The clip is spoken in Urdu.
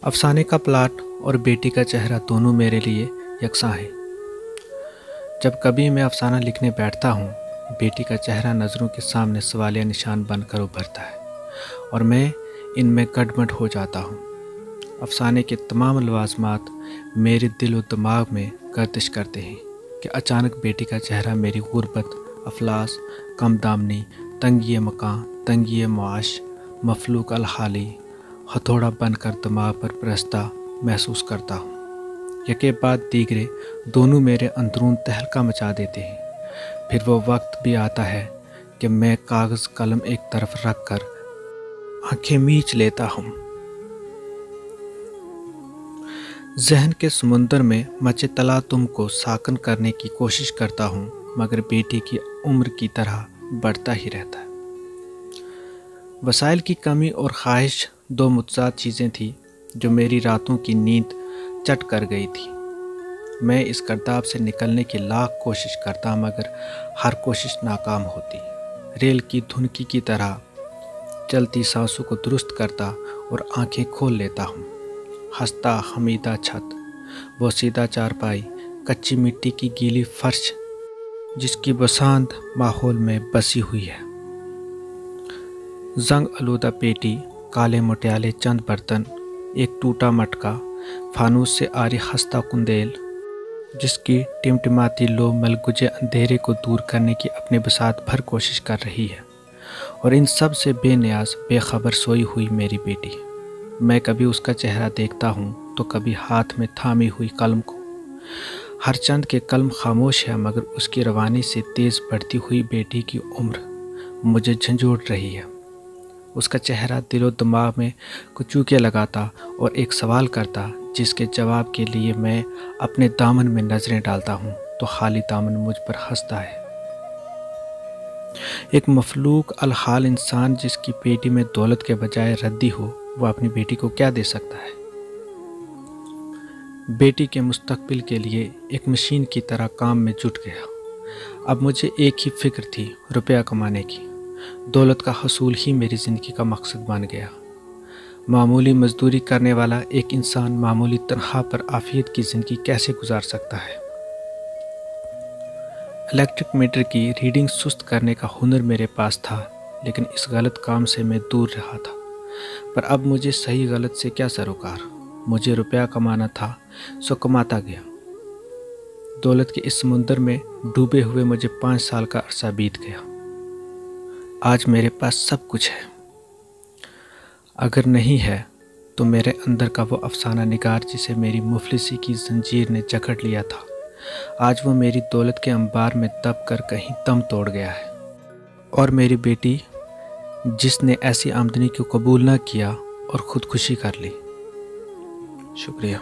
افسانے کا پلاٹ اور بیٹی کا چہرہ دونوں میرے لیے یکساں ہیں۔ جب کبھی میں افسانہ لکھنے بیٹھتا ہوں، بیٹی کا چہرہ نظروں کے سامنے سوالیہ نشان بن کر ابھرتا ہے اور میں ان میں گڈمڈ ہو جاتا ہوں۔ افسانے کے تمام لوازمات میرے دل و دماغ میں گردش کرتے ہیں کہ اچانک بیٹی کا چہرہ میری غربت، افلاس، کم دامنی، تنگی مکان، تنگی معاش، مفلوک الحالی ہتھوڑا بن کر دماغ پر برستا محسوس کرتا ہوں۔ یکے بعد دیگرے دونوں میرے اندرون تہلکہ مچا دیتے ہیں۔ پھر وہ وقت بھی آتا ہے کہ میں کاغذ قلم ایک طرف رکھ کر آنکھیں میچ لیتا ہوں۔ ذہن کے سمندر میں مچے تلا تم کو ساکن کرنے کی کوشش کرتا ہوں، مگر بیٹی کی عمر کی طرح بڑھتا ہی رہتا ہے۔ وسائل کی کمی اور خواہش دو متضاد چیزیں تھیں جو میری راتوں کی نیند چٹ کر گئی تھی۔ میں اس گرداب سے نکلنے کی لاکھ کوشش کرتا، مگر ہر کوشش ناکام ہوتی۔ ریل کی دھنکی کی طرح چلتی سانسوں کو درست کرتا اور آنکھیں کھول لیتا ہوں۔ ہنستا حمیدہ چھت، وہ سیدھا چارپائی، کچی مٹی کی گیلی فرش جس کی بساند ماحول میں بسی ہوئی ہے، زنگ آلودہ پیٹی، کالے مٹیالے چند برتن، ایک ٹوٹا مٹکا، فانوس سے آری خستہ کندیل جس کی ٹمٹماتی لو ملگجے اندھیرے کو دور کرنے کی اپنی بساط بھر کوشش کر رہی ہے، اور ان سب سے بے نیاز، بے خبر سوئی ہوئی میری بیٹی۔ میں کبھی اس کا چہرہ دیکھتا ہوں تو کبھی ہاتھ میں تھامی ہوئی قلم کو۔ ہر چند کے قلم خاموش ہے، مگر اس کی روانی سے تیز بڑھتی ہوئی بیٹی کی عمر مجھے جھنجھوڑ رہی ہے۔ اس کا چہرہ دل و دماغ میں کچوکے لگاتا اور ایک سوال کرتا جس کے جواب کے لیے میں اپنے دامن میں نظریں ڈالتا ہوں تو خالی دامن مجھ پر ہنستا ہے۔ ایک مفلوک الحال انسان جس کی پیٹی میں دولت کے بجائے ردی ہو، وہ اپنی بیٹی کو کیا دے سکتا ہے؟ بیٹی کے مستقبل کے لیے ایک مشین کی طرح کام میں جٹ گیا۔ اب مجھے ایک ہی فکر تھی، روپیہ کمانے کی۔ دولت کا حصول ہی میری زندگی کا مقصد بن گیا۔ معمولی مزدوری کرنے والا ایک انسان معمولی تنخواہ پر عافیت کی زندگی کیسے گزار سکتا ہے؟ الیکٹرک میٹر کی ریڈنگ سست کرنے کا ہنر میرے پاس تھا، لیکن اس غلط کام سے میں دور رہا تھا۔ پر اب مجھے صحیح غلط سے کیا سروکار؟ مجھے روپیہ کمانا تھا، سو کماتا گیا۔ دولت کے اس سمندر میں ڈوبے ہوئے مجھے 5 سال کا عرصہ بیت گیا۔ آج میرے پاس سب کچھ ہے۔ اگر نہیں ہے تو میرے اندر کا وہ افسانہ نگار جسے میری مفلسی کی زنجیر نے جکڑ لیا تھا، آج وہ میری دولت کے انبار میں دب کر کہیں دم توڑ گیا ہے۔ اور میری بیٹی جس نے ایسی آمدنی کو قبول نہ کیا اور خودکشی کر لی۔ شکریہ۔